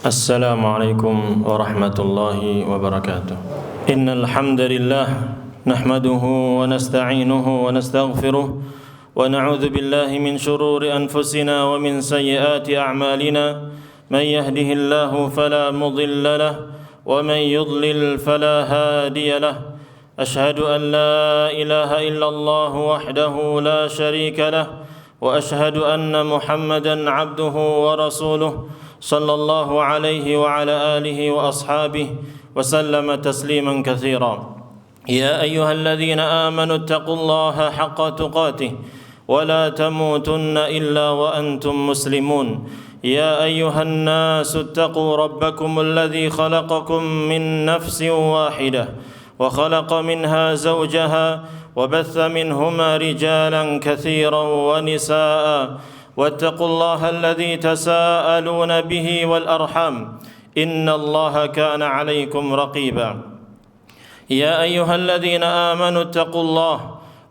السلام عليكم ورحمة الله وبركاته. إن الحمد لله نحمده ونستعينه ونستغفره ونعوذ بالله من شرور أنفسنا ومن سيئات أعمالنا. من يهده الله فلا مضل له ومن يضلل فلا هادي له. أشهد أن لا إله إلا الله وحده لا شريك له وأشهد أن محمدا عبده ورسوله صلى الله عليه وعلى آله وأصحابه وسلم تسليما كثيرا. يا أيها الذين آمنوا اتقوا الله حق تقاته ولا تموتن إلا وأنتم مسلمون. يا أيها الناس اتقوا ربكم الذي خلقكم من نفس واحدة وخلق منها زوجها وبث منهما رجالا كثيرا ونساء واتقوا الله الذي تساءلون به والأرحام إن الله كان عليكم رقيبا. يا أيها الذين آمنوا اتقوا الله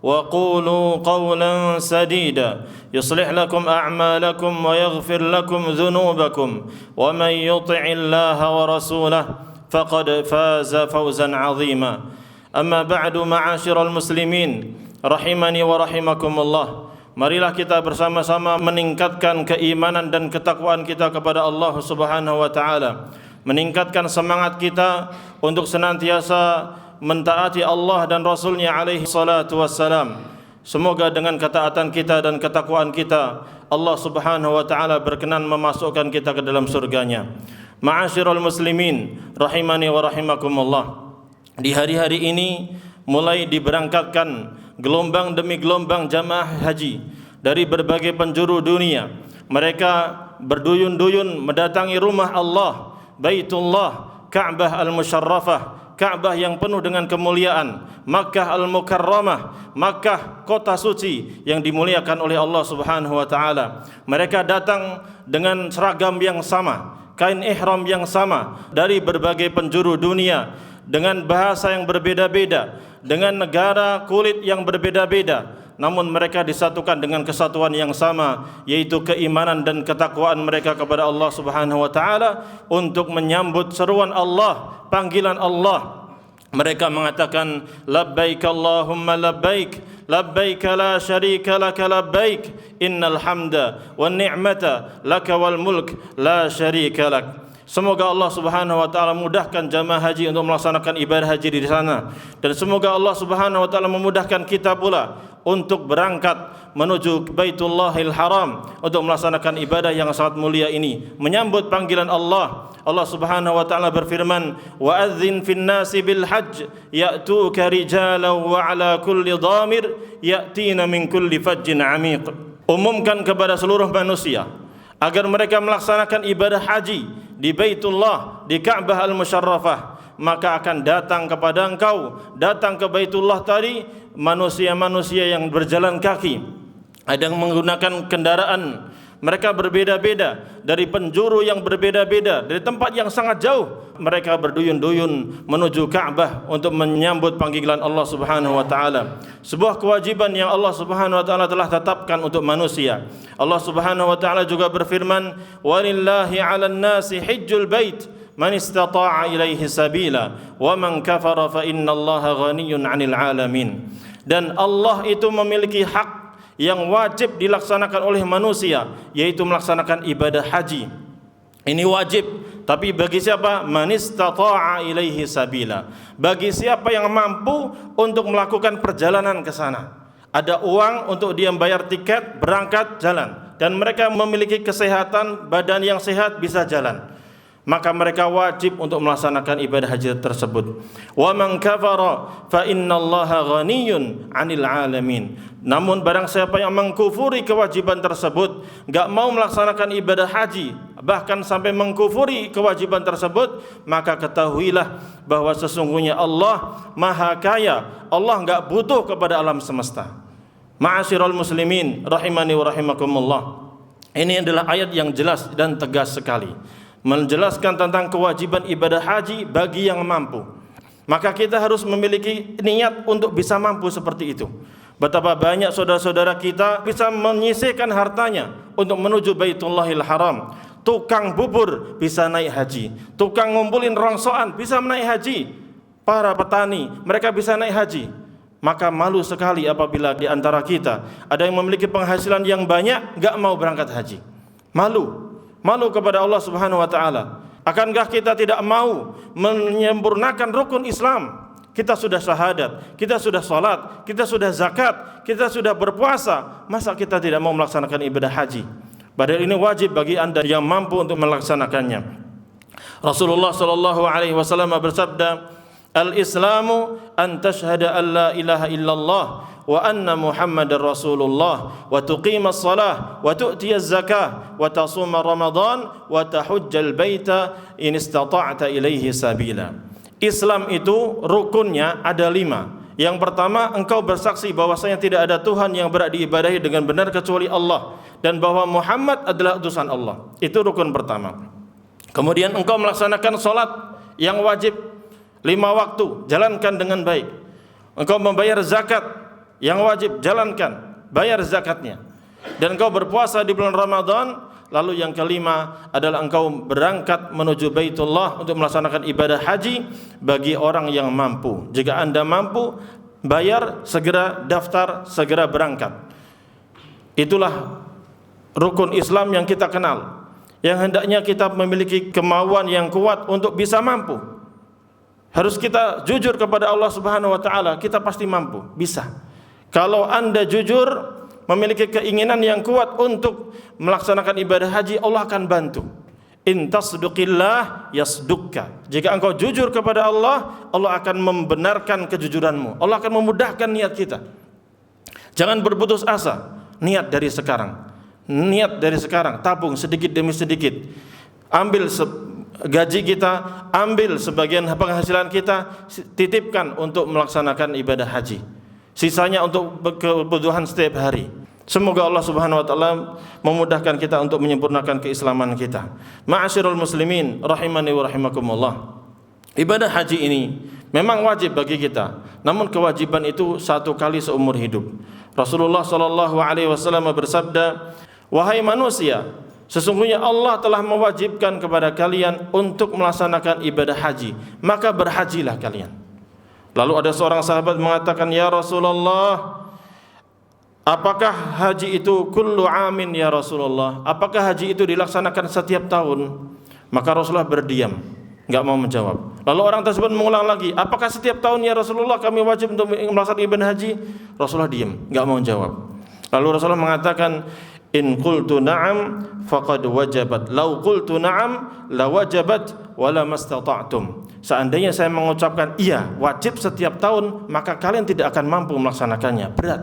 وقولوا قولا سديدا يصلح لكم أعمالكم ويغفر لكم ذنوبكم ومن يطع الله ورسوله فقد فاز فوزا عظيما. أما بعد معاشر المسلمين rahimani wa rahimakumullah. Marilah kita bersama-sama meningkatkan keimanan dan ketakwaan kita kepada Allah Subhanahu wa taala. Meningkatkan semangat kita untuk senantiasa mentaati Allah dan Rasul-Nya alaihi salatu wassalam. Semoga dengan ketaatan kita dan ketakwaan kita Allah Subhanahu wa taala berkenan memasukkan kita ke dalam surganya. Ma'asyiral muslimin rahimani wa rahimakumullah. Di hari-hari ini mulai diberangkatkan gelombang demi gelombang jamaah haji dari berbagai penjuru dunia. Mereka berduyun-duyun mendatangi rumah Allah, Baitullah, Ka'bah al-Musyarrafah, Ka'bah yang penuh dengan kemuliaan, Makkah al-Mukarramah, Makkah kota suci yang dimuliakan oleh Allah Subhanahu wa taala. Mereka datang dengan seragam yang sama, kain ihram yang sama dari berbagai penjuru dunia, dengan bahasa yang berbeda-beda, dengan negara kulit yang berbeda-beda, namun mereka disatukan dengan kesatuan yang sama, yaitu keimanan dan ketakwaan mereka kepada Allah Subhanahu wa taala untuk menyambut seruan Allah, panggilan Allah. Mereka mengatakan labbaik Allahumma labbaik, labbaik la syarika laka labbaik, innal hamda wan ni'mata laka wal mulk la syarika lak. Semoga Allah Subhanahu wa taala mudahkan jamaah haji untuk melaksanakan ibadah haji di sana, dan semoga Allah Subhanahu wa taala memudahkan kita pula untuk berangkat menuju Baitullahil Haram untuk melaksanakan ibadah yang sangat mulia ini, menyambut panggilan Allah. Allah Subhanahu wa taala berfirman, "Wa adzin fin nasi bil hajj ya'tuka rijalan wa 'ala kulli dhamir ya'tina min kulli fajjin 'amiq." Umumkan kepada seluruh manusia agar mereka melaksanakan ibadah haji di Baitullah, di Ka'bah al-Musyarrafah, maka akan datang kepada engkau, datang ke Baitullah tadi manusia-manusia yang berjalan kaki, ada yang menggunakan kendaraan, mereka berbeda-beda dari penjuru yang berbeda-beda, dari tempat yang sangat jauh. Mereka berduyun-duyun menuju Ka'bah untuk menyambut panggilan Allah Subhanahu wa taala. Sebuah kewajiban yang Allah Subhanahu wa taala telah tetapkan untuk manusia. Allah Subhanahu wa taala juga berfirman, "Walillahi 'alan nasi hajjul bait man istata'a ilaihi sabila wa man kafara fa innallaha ghaniyyun 'anil 'alamin." Dan Allah itu memiliki hak yang wajib dilaksanakan oleh manusia, yaitu melaksanakan ibadah haji. Ini wajib, tapi bagi siapa? Man istata'a ilaihi sabila. Bagi siapa yang mampu untuk melakukan perjalanan ke sana. Ada uang untuk dia membayar tiket, berangkat, jalan. Dan mereka memiliki kesehatan, badan yang sehat, bisa jalan. Maka mereka wajib untuk melaksanakan ibadah haji tersebut. Wa man kafara fa innallaha ghaniyyun 'anil 'alamin. Namun barang siapa yang mengkufuri kewajiban tersebut, enggak mau melaksanakan ibadah haji, bahkan sampai mengkufuri kewajiban tersebut, maka ketahuilah bahwa sesungguhnya Allah Maha Kaya. Allah enggak butuh kepada alam semesta. Ma'asyiral muslimin rahimani wa rahimakumullah. Ini adalah ayat yang jelas dan tegas sekali, menjelaskan tentang kewajiban ibadah haji bagi yang mampu. Maka kita harus memiliki niat untuk bisa mampu seperti itu. Betapa banyak saudara-saudara kita bisa menyisihkan hartanya untuk menuju Baitullahil Haram, tukang bubur bisa naik haji, tukang ngumpulin rongsokan bisa naik haji, para petani mereka bisa naik haji. Maka malu sekali apabila di antara kita ada yang memiliki penghasilan yang banyak gak mau berangkat haji. Malu kepada Allah Subhanahu wa taala. Akankah kita tidak mau menyempurnakan rukun Islam? Kita sudah syahadat, kita sudah salat, kita sudah zakat, kita sudah berpuasa, masa kita tidak mau melaksanakan ibadah haji? Padahal ini wajib bagi Anda yang mampu untuk melaksanakannya. Rasulullah sallallahu alaihi wasallam bersabda, "Al-Islamu an tashhada an la ilaha illallah wa anna Muhammadar Rasulullah wa tuqimas shalah wa tu'tiyaz zakah wa tasuma Ramadan wa tahujjal baita in istata'ta ilaihi sabila." Islam itu rukunnya ada 5. Yang pertama, engkau bersaksi bahwasanya tidak ada Tuhan yang berhak diibadahi dengan benar kecuali Allah, dan bahwa Muhammad adalah utusan Allah. Itu rukun pertama. Kemudian engkau melaksanakan salat yang wajib 5 waktu, jalankan dengan baik. Engkau membayar zakat yang wajib, jalankan, bayar zakatnya. Dan engkau berpuasa di bulan Ramadan. Lalu yang kelima adalah engkau berangkat menuju Baitullah untuk melaksanakan ibadah haji bagi orang yang mampu. Jika Anda mampu, bayar, segera daftar, segera berangkat. Itulah rukun Islam yang kita kenal, yang hendaknya kita memiliki kemauan yang kuat untuk bisa mampu. Harus kita jujur kepada Allah Subhanahu wa taala, kita pasti mampu, bisa. Kalau Anda jujur, memiliki keinginan yang kuat untuk melaksanakan ibadah haji, Allah akan bantu. In tasduqillah yasdukka. Jika engkau jujur kepada Allah, Allah akan membenarkan kejujuranmu. Allah akan memudahkan niat kita. Jangan berputus asa. Niat dari sekarang. Niat dari sekarang, tabung sedikit demi sedikit. Ambil gaji kita, ambil sebagian penghasilan kita, titipkan untuk melaksanakan ibadah haji. Sisanya untuk kebutuhan setiap hari. Semoga Allah Subhanahu wa taala memudahkan kita untuk menyempurnakan keislaman kita. Ma'asyiral muslimin rahimani wa rahimakumullah. Ibadah haji ini memang wajib bagi kita, namun kewajiban itu 1 kali seumur hidup. Rasulullah sallallahu alaihi wasallam bersabda, "Wahai manusia, sesungguhnya Allah telah mewajibkan kepada kalian untuk melaksanakan ibadah haji, maka berhajilah kalian." Lalu ada seorang sahabat mengatakan, "Ya Rasulullah, apakah haji itu kullu amin ya Rasulullah? Apakah haji itu dilaksanakan setiap tahun?" Maka Rasulullah berdiam, enggak mau menjawab. Lalu orang tersebut mengulang lagi, "Apakah setiap tahun ya Rasulullah kami wajib untuk melaksanakan ibadah haji?" Rasulullah diam, enggak mau menjawab. Lalu Rasulullah mengatakan, "In qultu na'am faqad wajabat, law qultu na'am la wajabat wala mastata'tum." Seandainya saya mengucapkan iya, wajib setiap tahun, maka kalian tidak akan mampu melaksanakannya. Berat.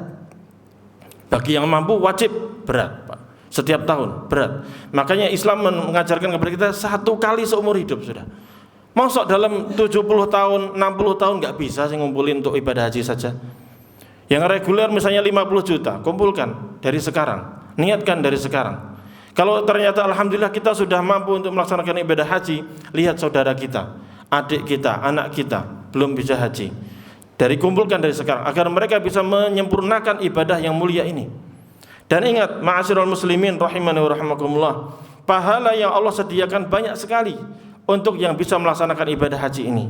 Bagi yang mampu wajib, berat, Pak. Setiap tahun, berat. Makanya Islam mengajarkan kepada kita 1 kali seumur hidup sudah. Masuk dalam 70 tahun, 60 tahun nggak bisa sih ngumpulin untuk ibadah haji saja. Yang reguler misalnya 50 juta, kumpulkan dari sekarang. Niatkan dari sekarang. Kalau ternyata alhamdulillah kita sudah mampu untuk melaksanakan ibadah haji, lihat saudara kita, adik kita, anak kita belum bisa haji. Dari kumpulkan dari sekarang agar mereka bisa menyempurnakan ibadah yang mulia ini. Dan ingat, ma'asyiral muslimin rahimani wa rahimakumullah, pahala yang Allah sediakan banyak sekali untuk yang bisa melaksanakan ibadah haji ini.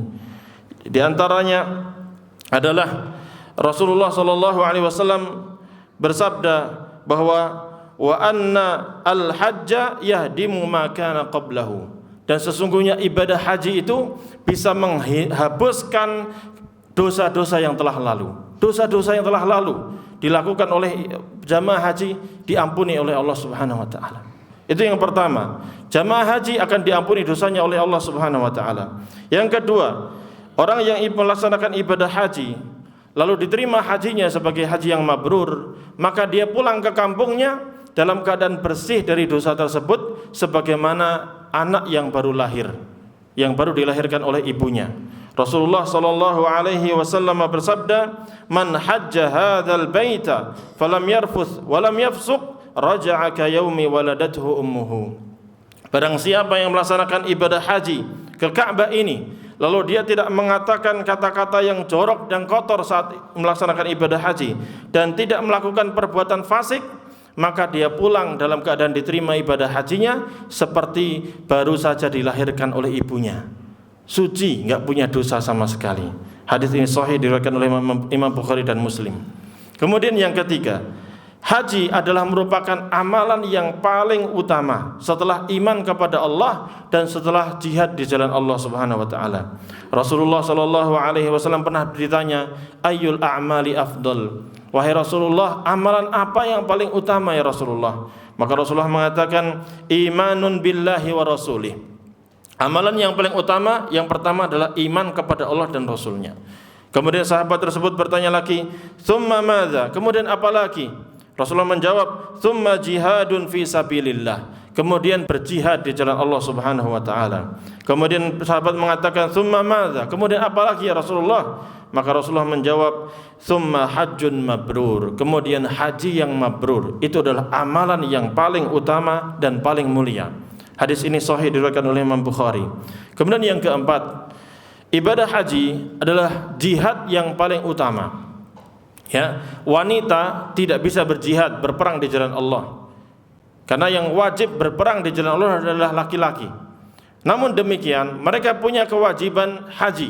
Di antaranya adalah Rasulullah sallallahu alaihi wasallam bersabda bahwa wa anna al-hajja yahdimu ma kana qablahu. Dan sesungguhnya ibadah haji itu bisa menghapuskan dosa-dosa yang telah lalu. Dosa-dosa yang telah lalu dilakukan oleh jamaah haji diampuni oleh Allah Subhanahu wa taala. Itu yang pertama. Jamaah haji akan diampuni dosanya oleh Allah Subhanahu wa taala. Yang kedua, orang yang melaksanakan ibadah haji lalu diterima hajinya sebagai haji yang mabrur, maka dia pulang ke kampungnya dalam keadaan bersih dari dosa tersebut sebagaimana anak yang baru lahir, yang baru dilahirkan oleh ibunya. Rasulullah sallallahu alaihi wasallam bersabda, "Man hajja hadzal baita falam yarfuth wa lam yafsuq raja'a ka yaumi waladathu ummuhu." Barang siapa yang melaksanakan ibadah haji ke Ka'bah ini, lalu dia tidak mengatakan kata-kata yang jorok dan kotor saat melaksanakan ibadah haji dan tidak melakukan perbuatan fasik, maka dia pulang dalam keadaan diterima ibadah hajinya seperti baru saja dilahirkan oleh ibunya, suci, enggak punya dosa sama sekali. Hadis ini sahih diriwayatkan oleh Imam Bukhari dan Muslim. Kemudian yang ketiga, haji adalah merupakan amalan yang paling utama setelah iman kepada Allah dan setelah jihad di jalan Allah Subhanahu wa taala. Rasulullah sallallahu alaihi wasallam pernah ditanya, "Ayyul a'mali afdal?" Wahai Rasulullah, amalan apa yang paling utama ya Rasulullah? Maka Rasulullah mengatakan, imanun billahi wa rasulih. Amalan yang paling utama, yang pertama adalah iman kepada Allah dan Rasulnya. Kemudian sahabat tersebut bertanya lagi, "Tsumma madza?" Kemudian apa lagi? Rasulullah menjawab, "Tsumma jihadun fi sabilillah." Kemudian berjihad di jalan Allah Subhanahu wa taala. Kemudian sahabat mengatakan, "Tsumma madza?" Kemudian apa lagi ya Rasulullah? Maka Rasulullah menjawab, "Tsumma hajjun mabrur." Kemudian haji yang mabrur. Itu adalah amalan yang paling utama dan paling mulia. Hadis ini sahih diriwayatkan oleh Imam Bukhari. Kemudian yang keempat, ibadah haji adalah jihad yang paling utama. Ya, wanita tidak bisa berjihad, berperang di jalan Allah. Karena yang wajib berperang di jalan Allah adalah laki-laki. Namun demikian, mereka punya kewajiban haji.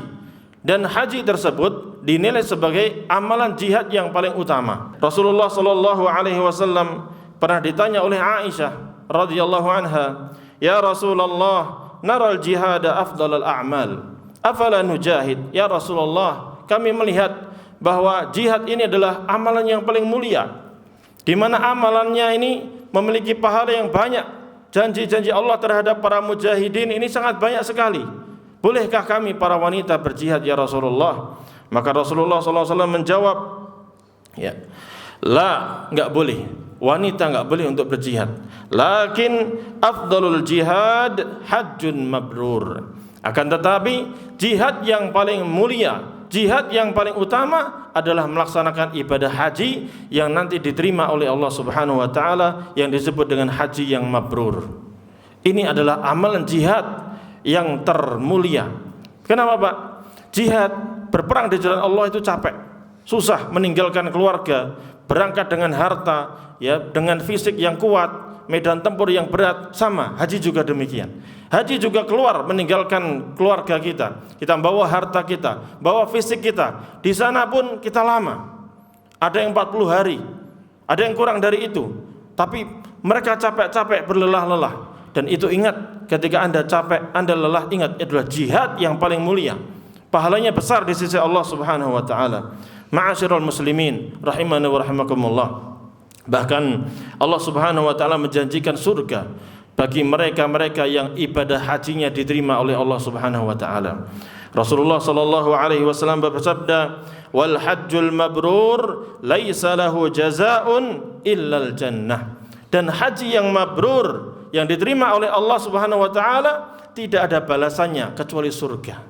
Dan haji tersebut dinilai sebagai amalan jihad yang paling utama. Rasulullah sallallahu alaihi wasallam pernah ditanya oleh Aisyah radhiyallahu anha, "Ya Rasulullah, naral jihada afdalul a'mal. Afala nujahid?" Ya Rasulullah, kami melihat bahwa jihad ini adalah amalan yang paling mulia, di mana amalannya ini memiliki pahala yang banyak. Janji-janji Allah terhadap para mujahidin ini sangat banyak sekali. Bolehkah kami para wanita berjihad ya Rasulullah? Maka Rasulullah SAW menjawab, ya, la, enggak boleh. Wanita enggak boleh untuk berjihad. Lakin afdalul jihad hajjun mabrur. Akan tetapi jihad yang paling mulia, jihad yang paling utama adalah melaksanakan ibadah haji yang nanti diterima oleh Allah Subhanahu wa taala, yang disebut dengan haji yang mabrur. Ini adalah amalan jihad yang termulia. Kenapa Pak? Jihad, berperang di jalan Allah itu capek, susah, meninggalkan keluarga, berangkat dengan harta, ya, dengan fisik yang kuat, medan tempur yang berat. Sama, haji juga demikian. Haji juga keluar, meninggalkan keluarga kita. Kita bawa harta kita, bawa fisik kita. Di sana pun kita lama. Ada yang 40 hari, ada yang kurang dari itu. Tapi mereka capek-capek, berlelah-lelah. Dan itu ingat, ketika Anda capek, Anda lelah, ingat, itu adalah jihad yang paling mulia. Pahalanya besar di sisi Allah Subhanahu wa taala. Ma'asyiral muslimin rahimani wa rahimakumullah. Bahkan Allah Subhanahu wa taala menjanjikan surga bagi mereka-mereka yang ibadah hajinya diterima oleh Allah Subhanahu wa taala. Rasulullah sallallahu alaihi wasallam bersabda, "Wal hajjul mabrur laisa lahu jazaa'un illal jannah." Dan haji yang mabrur, yang diterima oleh Allah Subhanahu wa taala, tidak ada balasannya kecuali surga.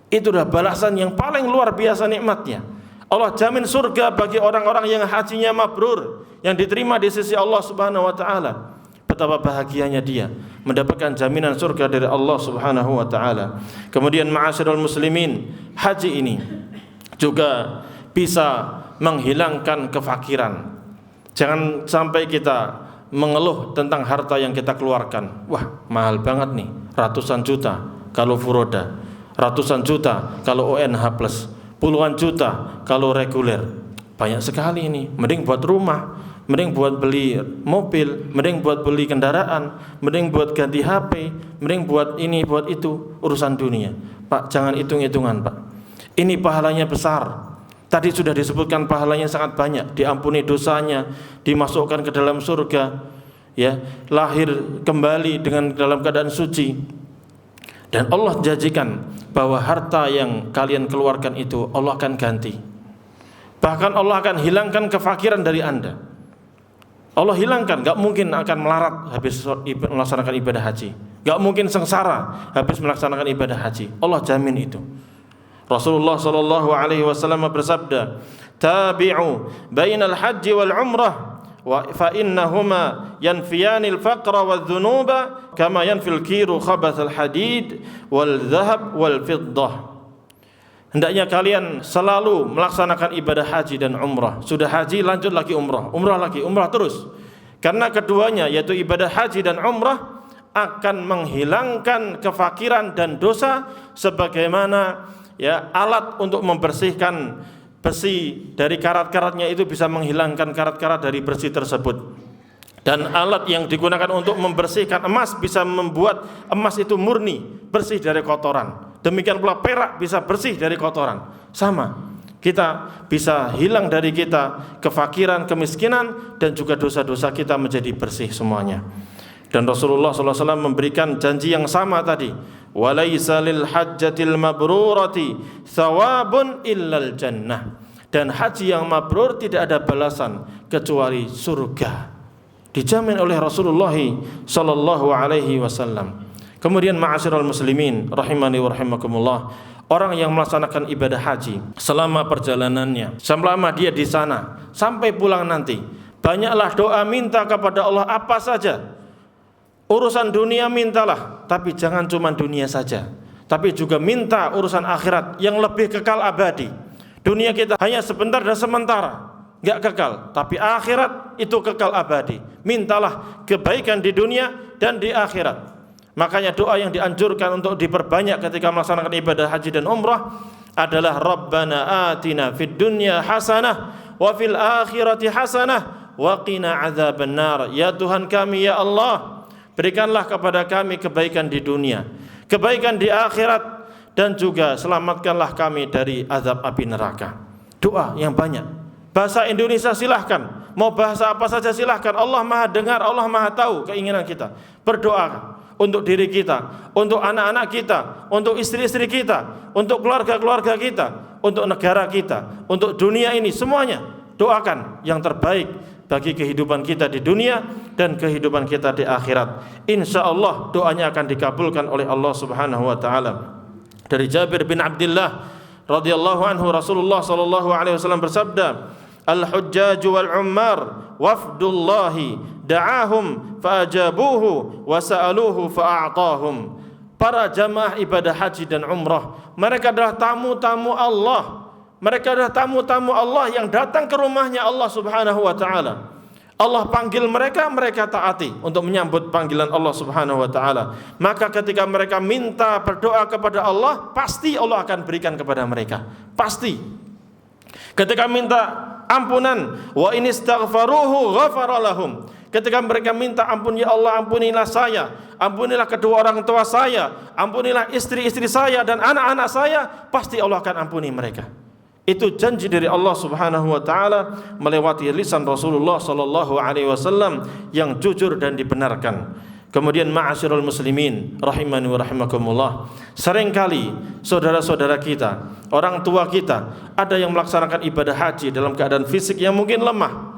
Itu adalah balasan yang paling luar biasa nikmatnya. Allah jamin surga bagi orang-orang yang hajinya mabrur, yang diterima di sisi Allah Subhanahu wa taala. Betapa bahagianya dia mendapatkan jaminan surga dari Allah Subhanahu wa taala. Kemudian ma'asyiral muslimin, haji ini juga bisa menghilangkan kefakiran. Jangan sampai kita mengeluh tentang harta yang kita keluarkan. Wah, mahal banget nih, ratusan juta kalau furoda, ratusan juta kalau ONH plus, puluhan juta kalau reguler. Banyak sekali ini. Mending buat rumah, mending buat beli mobil, mending buat beli kendaraan, mending buat ganti HP, mending buat ini, buat itu, urusan dunia. Pak, jangan hitung-hitungan Pak. Ini pahalanya besar. Tadi sudah disebutkan pahalanya sangat banyak, diampuni dosanya, dimasukkan ke dalam surga, ya, lahir kembali dengan dalam keadaan suci. Dan Allah janjikan bahwa harta yang kalian keluarkan itu Allah akan ganti. Bahkan Allah akan hilangkan kefakiran dari Anda. Allah hilangkan, gak mungkin akan melarat habis melaksanakan ibadah haji, gak mungkin sengsara habis melaksanakan ibadah haji. Allah jamin itu. Rasulullah sallallahu alaihi wasallam bersabda, "Tabi'u bainal haji wal umrah wa fa innahuma yanfiyanil faqra wadh-dhunuba kama yanfil kiru khabathal hadid wal dhahab wal fiddah." Hendaknya kalian selalu melaksanakan ibadah haji dan umrah. Sudah haji, lanjut lagi umrah, umrah lagi, umrah terus. Karena keduanya yaitu ibadah haji dan umrah akan menghilangkan kefakiran dan dosa sebagaimana alat untuk membersihkan besi dari karat-karatnya itu bisa menghilangkan karat-karat dari besi tersebut. Dan alat yang digunakan untuk membersihkan emas bisa membuat emas itu murni, bersih dari kotoran. Demikian pula perak bisa bersih dari kotoran. Sama, kita bisa hilang dari kita kefakiran, kemiskinan, dan juga dosa-dosa kita menjadi bersih semuanya. Dan Rasulullah SAW memberikan janji yang sama tadi. Walaysa lil hajjatil mabrurati thawabun illal jannah. Dan haji yang mabrur tidak ada balasan kecuali surga. Dijamin oleh Rasulullah sallallahu alaihi wasallam. Kemudian ma'asyiral muslimin rahimani wa rahimakumullah, orang yang melaksanakan ibadah haji selama perjalanannya, selama dia di sana sampai pulang nanti, banyaklah doa minta kepada Allah apa saja. Urusan dunia mintalah, tapi jangan cuma dunia saja, tapi juga minta urusan akhirat yang lebih kekal abadi. Dunia kita hanya sebentar dan sementara, enggak kekal, tapi akhirat itu kekal abadi. Mintalah kebaikan di dunia dan di akhirat. Makanya doa yang dianjurkan untuk diperbanyak ketika melaksanakan ibadah haji dan umrah adalah Rabbana atina fid dunya hasanah wa fil akhirati hasanah wa qina adzabannar. Ya Tuhan kami, ya Allah, berikanlah kepada kami kebaikan di dunia, kebaikan di akhirat, dan juga selamatkanlah kami dari azab api neraka. Doa yang banyak. Bahasa Indonesia silahkan, mau bahasa apa saja silahkan. Allah Maha dengar, Allah Maha tahu keinginan kita. Berdoa untuk diri kita, untuk anak-anak kita, untuk istri-istri kita, untuk keluarga-keluarga kita, untuk negara kita, untuk dunia ini, semuanya. Doakan yang terbaik bagi kehidupan kita di dunia dan kehidupan kita di akhirat. Insya Allah doanya akan dikabulkan oleh Allah Subhanahu wa taala. Dari Jabir bin Abdullah radhiyallahu anhu, Rasulullah sallallahu alaihi wasallam bersabda, "Al-hujjaj wal ummar wafdullahi da'ahum fa'ajabuhu wa sa'aluhu fa'a'tahum." Para jamaah ibadah haji dan umrah, mereka adalah tamu-tamu Allah. Mereka adalah tamu-tamu Allah yang datang ke rumahnya Allah Subhanahu wa taala. Allah panggil mereka, mereka taati untuk menyambut panggilan Allah Subhanahu wa taala. Maka ketika mereka minta berdoa kepada Allah, pasti Allah akan berikan kepada mereka. Pasti. Ketika minta ampunan, wa in istaghfaruhu ghafara lahum. Ketika mereka minta ampun, ya Allah ampunilah saya, ampunilah kedua orang tua saya, ampunilah istri-istri saya dan anak-anak saya, pasti Allah akan ampuni mereka. Itu janji dari Allah Subhanahu wa taala melewati lisan Rasulullah sallallahu alaihi wasallam yang jujur dan dibenarkan. Kemudian ma'asyiral muslimin rahimani wa rahimakumullah, seringkali saudara-saudara kita, orang tua kita, ada yang melaksanakan ibadah haji dalam keadaan fisik yang mungkin lemah,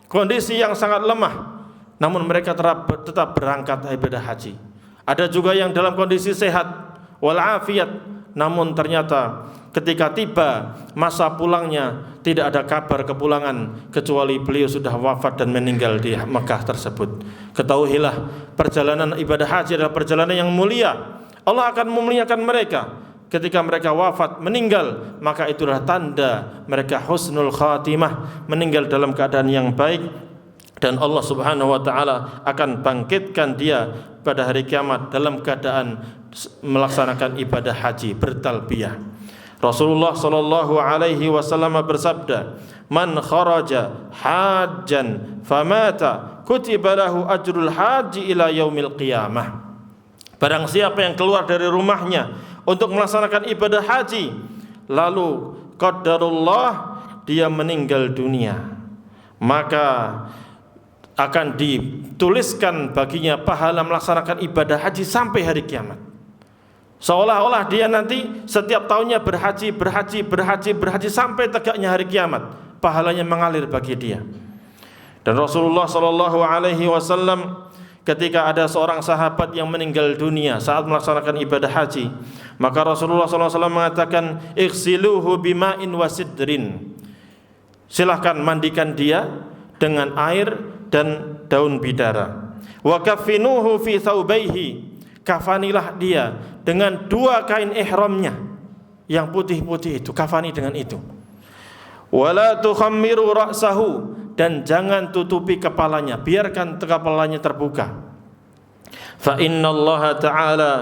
kondisi yang sangat lemah, namun mereka tetap berangkat ibadah haji. Ada juga yang dalam kondisi sehat walafiat, namun ternyata ketika tiba masa pulangnya tidak ada kabar kepulangan kecuali beliau sudah wafat dan meninggal di Mekah tersebut. Ketahuilah, perjalanan ibadah haji adalah perjalanan yang mulia. Allah akan memuliakan mereka. Ketika mereka wafat, meninggal, maka itulah tanda mereka husnul khatimah, meninggal dalam keadaan yang baik, dan Allah Subhanahu wa taala akan bangkitkan dia pada hari kiamat dalam keadaan melaksanakan ibadah haji bertalbiyah. Rasulullah sallallahu alaihi wasallam bersabda, "Man kharaja hajjan famata kutiba lahu ajrul haji ila yaumil qiyamah." Barang siapa yang keluar dari rumahnya untuk melaksanakan ibadah haji, lalu qadarullah dia meninggal dunia, maka akan dituliskan baginya pahala melaksanakan ibadah haji sampai hari kiamat. Seolah-olah dia nanti setiap tahunnya berhaji sampai tegaknya hari kiamat, pahalanya mengalir bagi dia. Dan Rasulullah sallallahu alaihi wasallam ketika ada seorang sahabat yang meninggal dunia saat melaksanakan ibadah haji, maka Rasulullah sallallahu alaihi wasallam mengatakan, "Ighsiluhu bima'in wasidrin." Silahkan mandikan dia dengan air dan daun bidara. Wa kaffinuhu fi thawbaihi. Kafanilah dia dengan dua kain ihramnya yang putih-putih itu, kafani dengan itu. Wala tukhammiru ra'sahu, dan jangan tutupi kepalanya, biarkan kepalanya terbuka. Fa innallaha ta'ala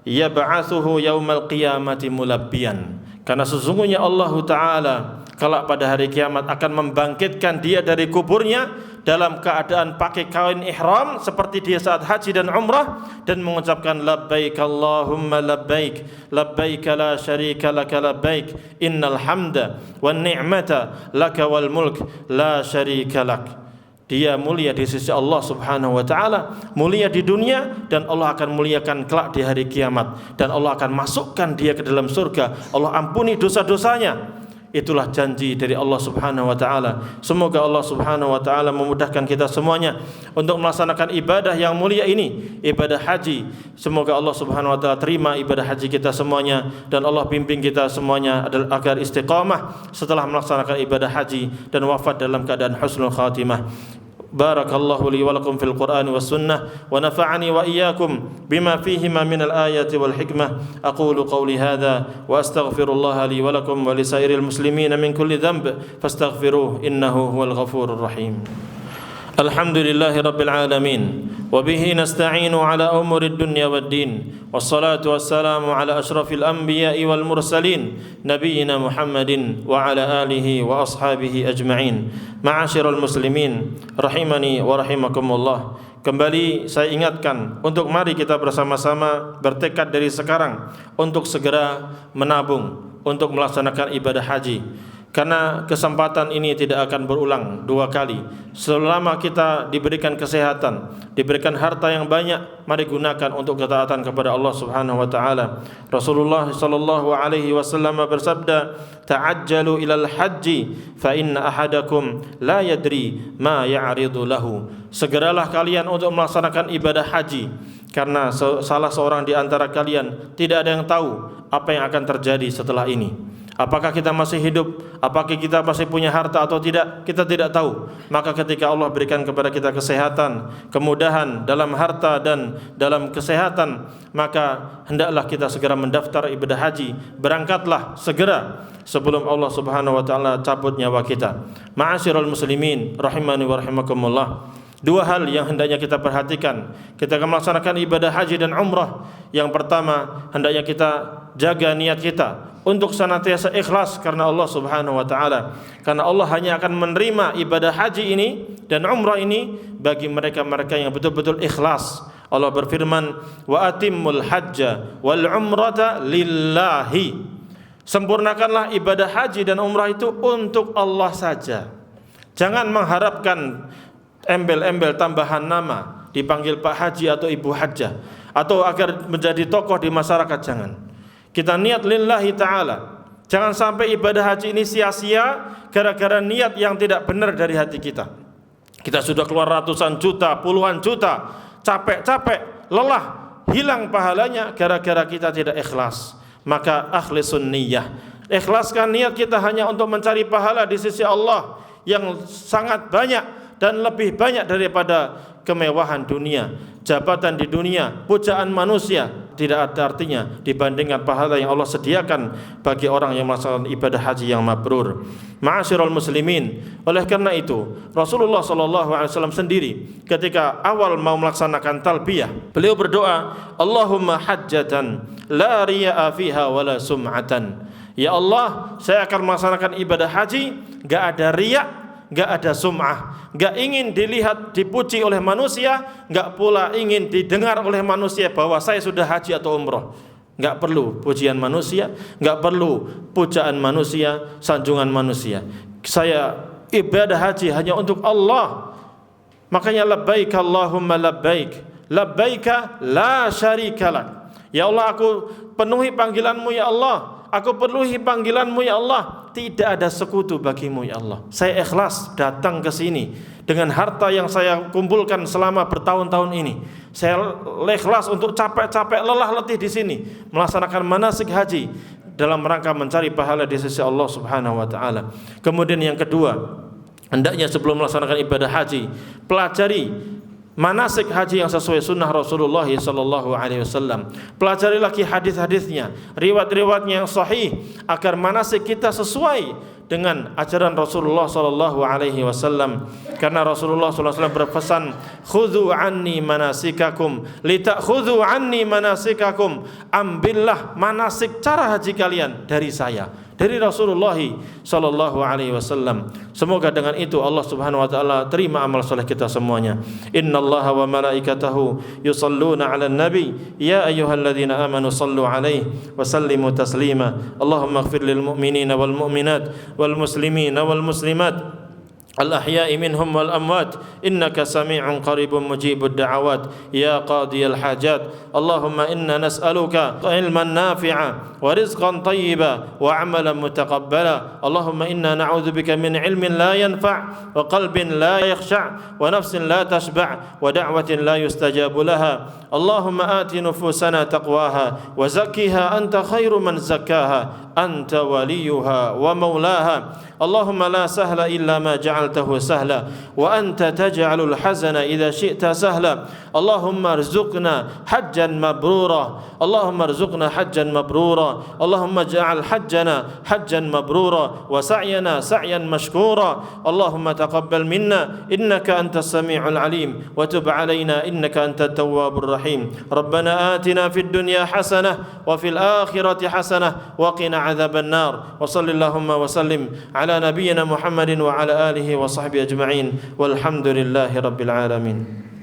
yab'atsuhu yaumal qiyamati mulabbiyan, karena sesungguhnya Allah Ta'ala kelak pada hari kiamat akan membangkitkan dia dari kuburnya dalam keadaan pakai kain ihram seperti dia saat haji dan umrah, dan mengucapkan labbaik Allahumma labbaik labbaik la syarika laka labbaik innal hamda wan ni'mata laka wal mulk la syarika lak. Dia mulia di sisi Allah Subhanahu wa taala, mulia di dunia, dan Allah akan muliakan kelak di hari kiamat, dan Allah akan masukkan dia ke dalam surga. Allah ampuni dosa-dosanya. Itulah janji dari Allah Subhanahu wa taala. Semoga Allah Subhanahu wa taala memudahkan kita semuanya untuk melaksanakan ibadah yang mulia ini, ibadah haji. Semoga Allah Subhanahu wa taala terima ibadah haji kita semuanya, dan Allah bimbing kita semuanya agar istiqamah setelah melaksanakan ibadah haji dan wafat dalam keadaan husnul khatimah. Barakallahu li wa lakum fil Qur'ani was sunnah wa nafa'ani wa iyyakum bima fihima minal ayati wal hikmah. Aqulu qawli hadha wa astaghfirullaha li wa lakum wa li sairil muslimina min kulli dhanb fastaghfiruhu innahu huwal ghafurur rahim. Alhamdulillahi rabbil alamin wa bihi nasta'inu ala umuri dunya waddin, wassalatu wassalamu ala ashrafil anbiya'i wal mursalin nabiyyina Muhammadin wa ala alihi wa ashabihi ajma'in. Ma'asyiral muslimin rahimani wa rahimakumullah. Kembali saya ingatkan untuk mari kita bersama-sama bertekad dari sekarang untuk segera menabung untuk melaksanakan ibadah haji. Karena kesempatan ini tidak akan berulang dua kali. Selama kita diberikan kesehatan, diberikan harta yang banyak, mari gunakan untuk ketaatan kepada Allah Subhanahu wa taala. Rasulullah sallallahu alaihi wasallam bersabda, "Ta'ajjalu ilal haji fa inna ahadakum la yadri ma ya'ridu lahu." Segeralah kalian untuk melaksanakan ibadah haji, karena salah seorang di antara kalian tidak ada yang tahu apa yang akan terjadi setelah ini. Apakah kita masih hidup, apakah kita masih punya harta atau tidak, kita tidak tahu. Maka ketika Allah berikan kepada kita kesehatan, kemudahan dalam harta dan dalam kesehatan, maka hendaklah kita segera mendaftar ibadah haji. Berangkatlah segera sebelum Allah Subhanahu wa taala cabut nyawa kita. Ma'asyiral muslimin rahimani wa rahimakumullah. Dua hal yang hendaknya kita perhatikan ketika melaksanakan ibadah haji dan umrah. Yang pertama, hendaknya kita jaga niat kita untuk senantiasa ikhlas karena Allah Subhanahu wa taala. Karena Allah hanya akan menerima ibadah haji ini dan umrah ini bagi mereka-mereka yang betul-betul ikhlas. Allah berfirman, "Wa atimmul hajja wal umrata lillahi." Sempurnakanlah ibadah haji dan umrah itu untuk Allah saja. Jangan mengharapkan embel-embel tambahan nama, dipanggil Pak Haji atau Ibu Hajjah, atau agar menjadi tokoh di masyarakat. Jangan. Kita niat lillahi ta'ala. Jangan sampai ibadah haji ini sia-sia gara-gara niat yang tidak benar dari hati kita. Kita sudah keluar ratusan juta, puluhan juta, capek-capek, lelah, hilang pahalanya gara-gara kita tidak ikhlas. Maka akhlisun niyyah. Ikhlaskan niat kita hanya untuk mencari pahala di sisi Allah yang sangat banyak dan lebih banyak daripada kemewahan dunia, jabatan di dunia, pujaan manusia. Tidak ada artinya dibandingkan pahala yang Allah sediakan bagi orang yang melaksanakan ibadah haji yang mabrur. Ma'asyiral muslimin, oleh karena itu Rasulullah SAW sendiri ketika awal mau melaksanakan talbiyah, beliau berdoa, Allahumma hajjatan la riya'a fiha wala sum'atan. Ya Allah, saya akan melaksanakan ibadah haji, gak ada riya', gak ada sum'ah, gak ingin dilihat, dipuji oleh manusia, gak pula ingin didengar oleh manusia bahwa saya sudah haji atau umrah. Gak perlu pujian manusia, gak perlu pujaan manusia, sanjungan manusia. Saya ibadah haji hanya untuk Allah. Makanya labbaik Allahumma labbaik, labbaika la syarikalak. Ya Allah, aku penuhi panggilanmu ya Allah, aku penuhi panggilanmu ya Allah, tidak ada sekutu bagimu ya Allah. Saya ikhlas datang ke sini dengan harta yang saya kumpulkan selama bertahun-tahun ini. Saya ikhlas untuk capek-capek, lelah letih di sini melaksanakan manasik haji dalam rangka mencari pahala di sisi Allah Subhanahu wa taala. Kemudian yang kedua, hendaknya sebelum melaksanakan ibadah haji, pelajari manasik haji yang sesuai sunnah Rasulullah SAW. Pelajari lagi hadis-hadisnya, riwayat-riwayatnya yang sahih, agar manasik kita sesuai dengan ajaran Rasulullah sallallahu alaihi wasallam. Karena Rasulullah sallallahu alaihi wasallam berpesan, "Khudhu anni manasikakum litakhudhu anni manasikakum." Ambillah manasik cara haji kalian dari saya, dari Rasulullah sallallahu alaihi wasallam. Semoga dengan itu Allah Subhanahu wa taala terima amal soleh kita semuanya. Innallaha wa malaikatahu yusalluna 'alan nabi ya ayyuhalladzina amanu sallu 'alaihi wa sallimu taslima. Allahumma ighfir lil mu'minina wal mu'minat wal muslimina wal muslimat الأحياء منهم والأموات إنك سميع قريب مجيب الدعوات يا قاضي الحاجات اللهم إنا نسألك علما نافعا ورزقا طيبا وعملا متقبلا اللهم إنا نعوذ بك من علم لا ينفع وقلب لا يخشع ونفس لا تشبع ودعوة لا يستجاب لها اللهم آت نفوسنا تقواها وزكها أنت خير من زكاها أنت وليها ومولاها اللهم لا سهل إلا ما جعلته سهلا وأنت تجعل الحزن إذا شئت سهلا اللهم ارزقنا حجا مبرورا اللهم ارزقنا حجا مبرورا اللهم اجعل حجنا حجا مبرورا وسعينا سعيا مشكورا اللهم تقبل منا إنك أنت السميع العليم وتب علينا إنك أنت التواب الرحيم ربنا آتنا في الدنيا حسنة وفي الآخرة حسنة وقنا عذاب النار وصل اللهم وسلم على نبينا محمد وعلى آله وصحبه أجمعين والحمد لله رب العالمين.